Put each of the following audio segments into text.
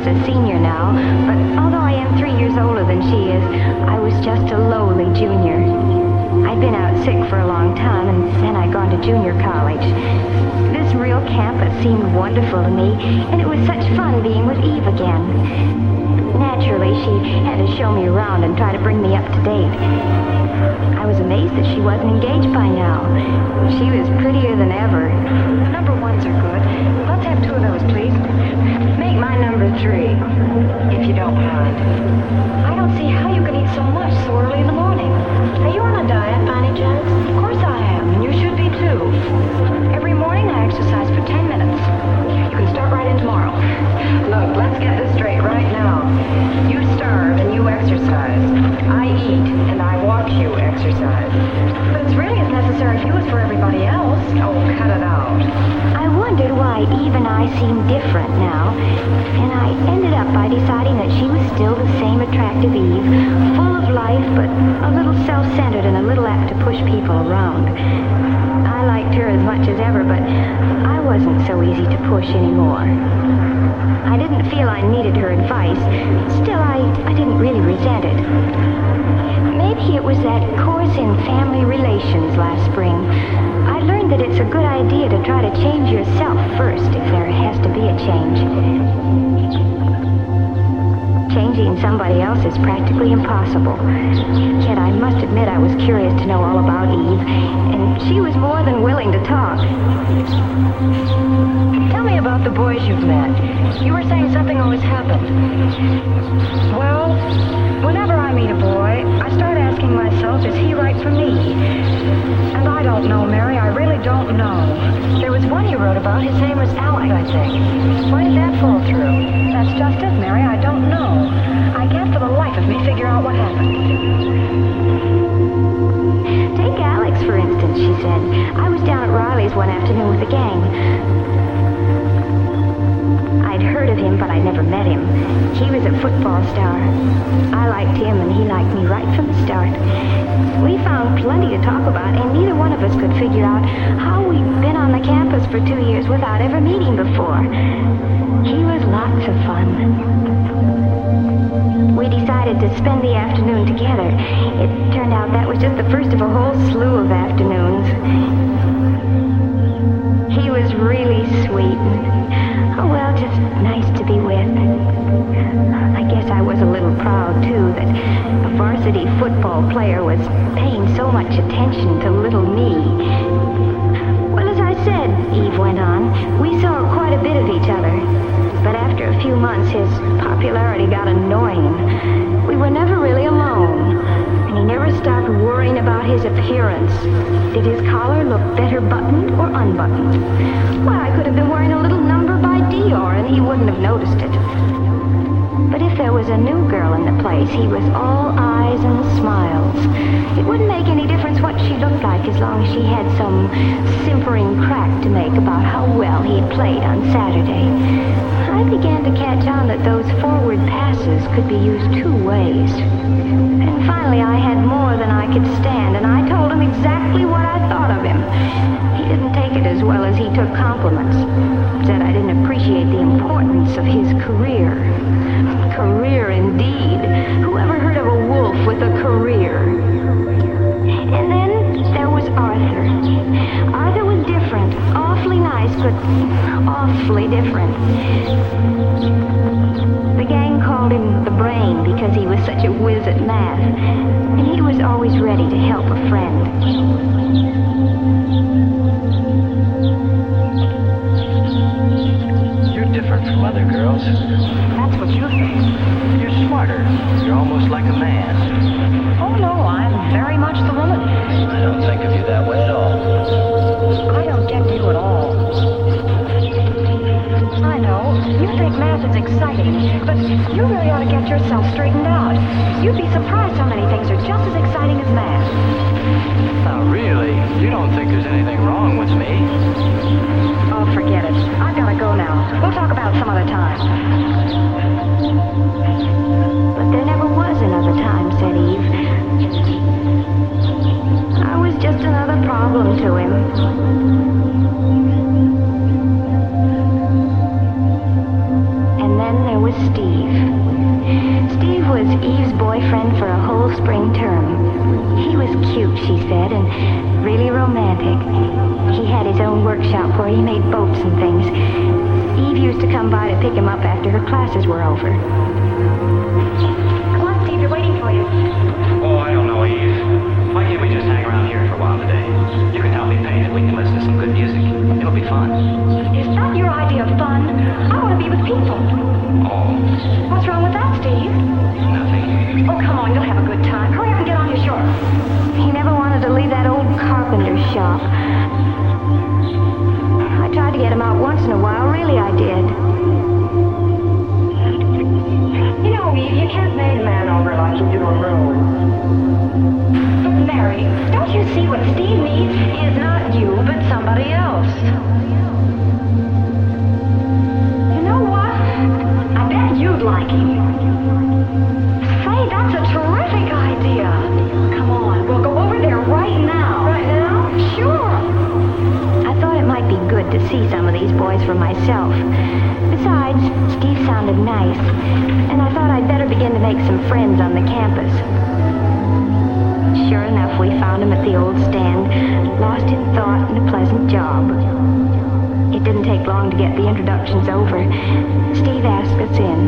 is a senior now, but although I am 3 years older than she is, I was just a lowly junior. I'd been out sick for a long time, and then I'd gone to junior college. This real campus seemed wonderful to me, and it was such fun being with Eve again. Naturally, she had to show me around and try to bring me up to date. I was amazed that she wasn't engaged by now. She was prettier than ever. The number ones are good. Let's have 2 of those, please. Make my number 3, if you don't mind. I don't see how you can eat so much so early in the morning. Are you on a diet, by any chance? Of course I am, and you should be too. Every morning I exercise for 10 minutes. You can start right in tomorrow. Look, let's get this straight right now. You starve and you exercise. I eat and I watch you exercise. But it's really as necessary for you as for everybody else. Oh, cut it out. I wondered why Eve and I seemed different now, and I ended up by deciding that she was still the same attractive Eve, full of life, but a little self-centered and a little apt to push people around. I liked her as much as ever, but I wasn't so easy to push anymore. I didn't feel I needed her advice. Still, I didn't really resent it. Maybe it was that course in family relations last spring. I learned that it's a good idea to try to change yourself first if there has to be a change. Changing somebody else is practically impossible. Yet I must admit I was curious to know all about Eve, and she was more than willing to talk. Tell me about the boys you've met. You were saying something always happened. Well, whenever I meet a boy, I start asking myself, is he right for me? And I don't know, Mary, I really don't know. There was one you wrote about, his name was Alec, I think. Why did that fall through? That's just it, Mary, I don't know. I can't for the life of me figure out what happened. Take Alex, for instance, she said. I was down at Riley's one afternoon with the gang. I'd heard of him, but I'd never met him. He was a football star. I liked him, and he liked me right from the start. We found plenty to talk about, and neither one of us could figure out how we'd been on the campus for 2 years without ever meeting before. He was lots of fun. We decided to spend the afternoon together. It turned out that was just the first of a whole slew of afternoons. He was really sweet. Oh, well, just nice to be with. I guess I was a little proud, too, that a varsity football player was paying so much attention to little me. Well, as I said, Eve went on, we saw quite a bit of each other. But after a few months, his popularity got annoying. We were never really alone, and he never stopped worrying about his appearance. Did his collar look better buttoned or unbuttoned? Why, I could have been wearing a little number by Dior, and he wouldn't have noticed it. But if there was a new girl in the place, he was all eyes and smiles. It wouldn't make any difference what she looked like as long as she had some simpering crack to make about how well he had played on Saturday. I began to catch on that those forward passes could be used 2 ways. And finally I had more than I could stand, and I told him exactly what I thought of him. He didn't take it as well as he took compliments. Said I didn't appreciate the importance of his career. Career indeed. Whoever heard of a wolf with a career? And then there was Arthur. Arthur was different. Awfully nice, but awfully different. The gang called him the brain because he was such a whiz at math. And he was always ready to help a friend. You're different from other girls. That's what you think. You're smarter. You're almost like a man. Oh no, I'm very much the woman. I don't think of you that way at all. I don't get you at all. I know, you think math is exciting, but you really ought to get yourself straightened out. You'd be surprised how many things are just as exciting as math. Now really, you don't think there's anything wrong with me? Oh, forget it. I've got to go now. We'll talk about it some other time. But there never was another time, said Eve. I was just another problem to him. And then there was Steve. really romantic. He had his own workshop where he made boats and things. Eve used to come by to pick him up after her classes were over. Come on, Steve, they're waiting for you. Oh, I don't know, Eve. Why can't we just hang around here for a while today? You can help me paint and we can listen to some good music. It'll be fun. Is that your idea of fun? I want to be with people. Oh, What's wrong with that, Steve? nothing. Oh, come on, you'll have a good time. Hurry up and get on your shore. He never wanted to leave that old carpenter shop. I tried to get him out once in a while, really I did. You know, Eve, you can't make a man over like you do a road. But Mary, don't you see what Steve needs is not you, but somebody else? You know what? I bet you'd like him. Say, that's a terrific idea. Come on, we'll go over there right now. Right now? Sure. I thought it might be good to see some of these boys for myself. Besides, Steve sounded nice, and I thought I'd better begin to make some friends on the campus. Sure enough, we found him at the old stand, lost in thought and a pleasant job. It didn't take long to get the introductions over. Steve asked us in.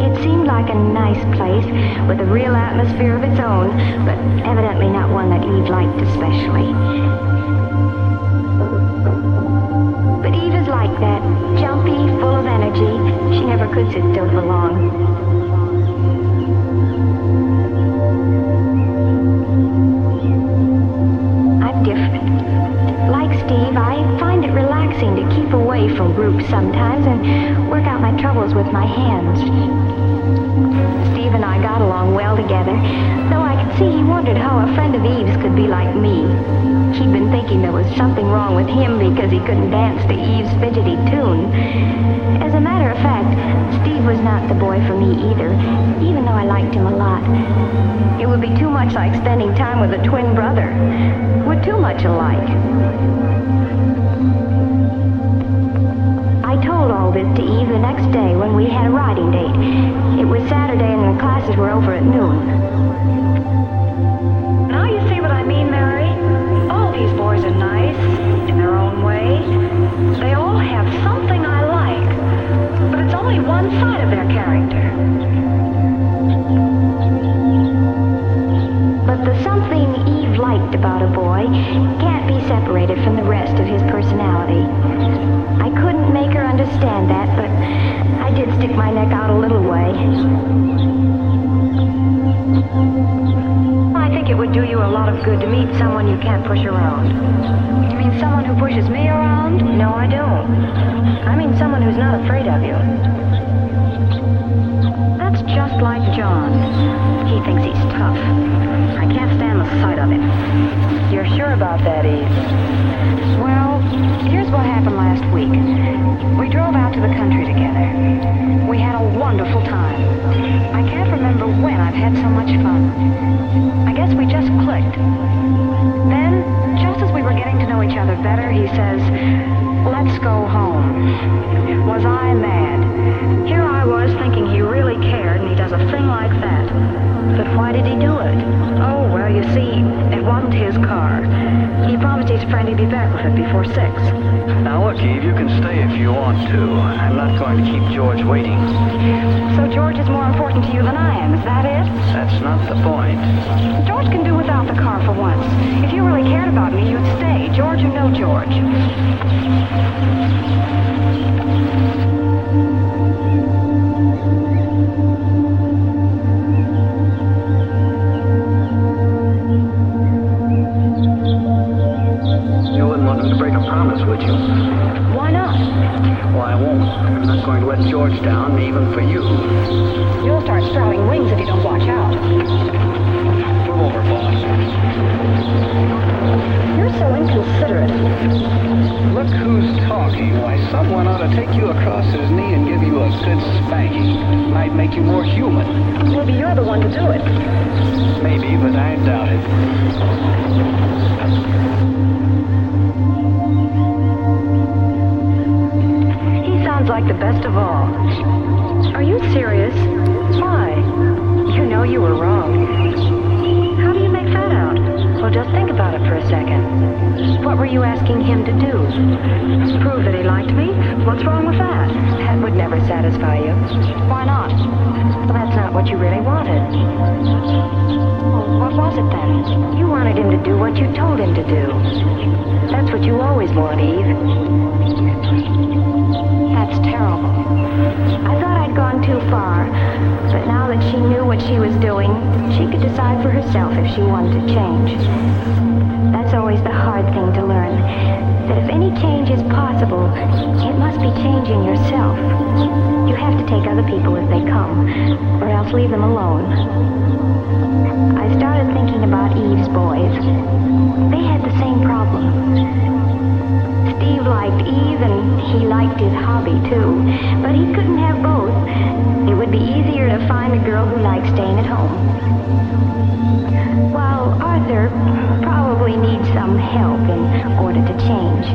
It seemed like a nice place with a real atmosphere of its own, but evidently not one that Eve liked especially. But Eve is like that, jumpy, full of energy. She never could sit still for long. I'm different. Like Steve, I find it relaxing to keep away from groups sometimes and work out my troubles with my hands. Steve and I got along well together, though I could see he wondered how a friend of Eve's could be like me. He'd been thinking there was something wrong with him because he couldn't dance to Eve's fidgety tune. As a matter of fact, Steve was not the boy for me either, even though I liked him a lot. It would be too much like spending time with a twin brother. We're too much alike. I told all this to Eve the next day when we had a riding date. It was Saturday and the classes were over at noon. Now you see what I mean, Mary? All these boys are nice, in their own way. They all have something I like, but it's only one side of their character. But the something Eve liked about a boy can't be separated from the rest of his personality. I couldn't make her understand that, but I did stick my neck out a little way. I think it would do you a lot of good to meet someone you can't push around. You mean someone who pushes me around? No, I don't. I mean someone who's not afraid of you. That's just like John. He thinks he's tough. I can't stand the sight of him. You're sure about that, Eve? Well, here's what happened last week. We drove out to the country together. We had a wonderful time. I can't remember when I've had so much fun. I guess we just clicked. Then, just as we were getting to know each other better, he says, "Let's go home." Was I mad? Here I was thinking he really cared, and he does a thing like that. But why did he do it? Oh, well, you see, it wasn't his car. He promised his friend he'd be back with it before 6. Now look, Eve, you can stay if you want to. I'm not going to keep George waiting. So George is more important to you than I am, is that it? That's not the point. George can do without the car for once. If you really cared about me, you'd stay, George or no George. You wouldn't want him to break a promise, would you? Why not? Well, I won't. I'm not going to let George down, even for you. You'll start sprouting wings if you don't watch out. Move over, boss. You're so inconsiderate. Look who's talking. Why, someone ought to take you across his knee and give you a good spanking. Might make you more human. Maybe you're the one to do it. Maybe, but I doubt it. Sounds like the best of all. Are you serious? Why? You know know you were wrong. How do you make that out? Well, just think about it for a second. What were you asking him to do? Prove that he liked me? What's wrong with that? That would never satisfy you. Why not? Well, that's not what you really wanted. Well, what was it then? You wanted him to do what you told him to do. That's what you always want, Eve. That's terrible. I thought I'd gone too far, but now that she knew what she was doing, she could decide for herself if she wanted to change. That's always the hard thing to learn, that if any change is possible, it must be changing yourself. You have to take other people as they come, or else leave them alone. I started thinking about Eve's boys. They had the same problem. Steve liked Eve and he liked his hobby too, but he couldn't have both. It would be easier to find a girl who liked staying at home. While Arthur probably needs some help in order to change.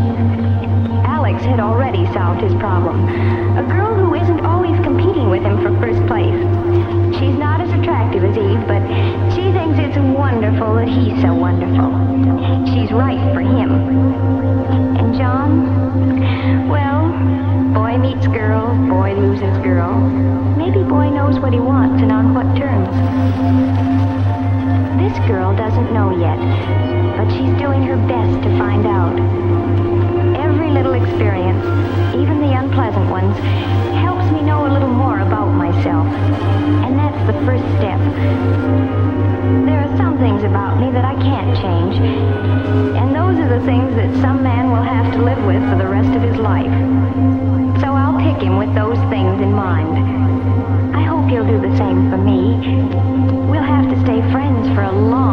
Alex had already solved his problem. A girl who isn't always competing with him for first place. She's not as attractive as Eve, but she thinks it's wonderful that he's so wonderful. She's right for him. And John? Well, boy meets girl, boy loses girl. Maybe boy knows what he wants and on what terms. This girl doesn't know yet, but she's doing her best to find out. Every little experience, even the unpleasant ones, helps me know a little more about myself. And that's the first step. There are some things about me that I can't change. And those are the things that some man will have to live with for the rest of his life. So I'll pick him with those things in mind. I hope you'll do the same for me. We'll have to stay friends for a long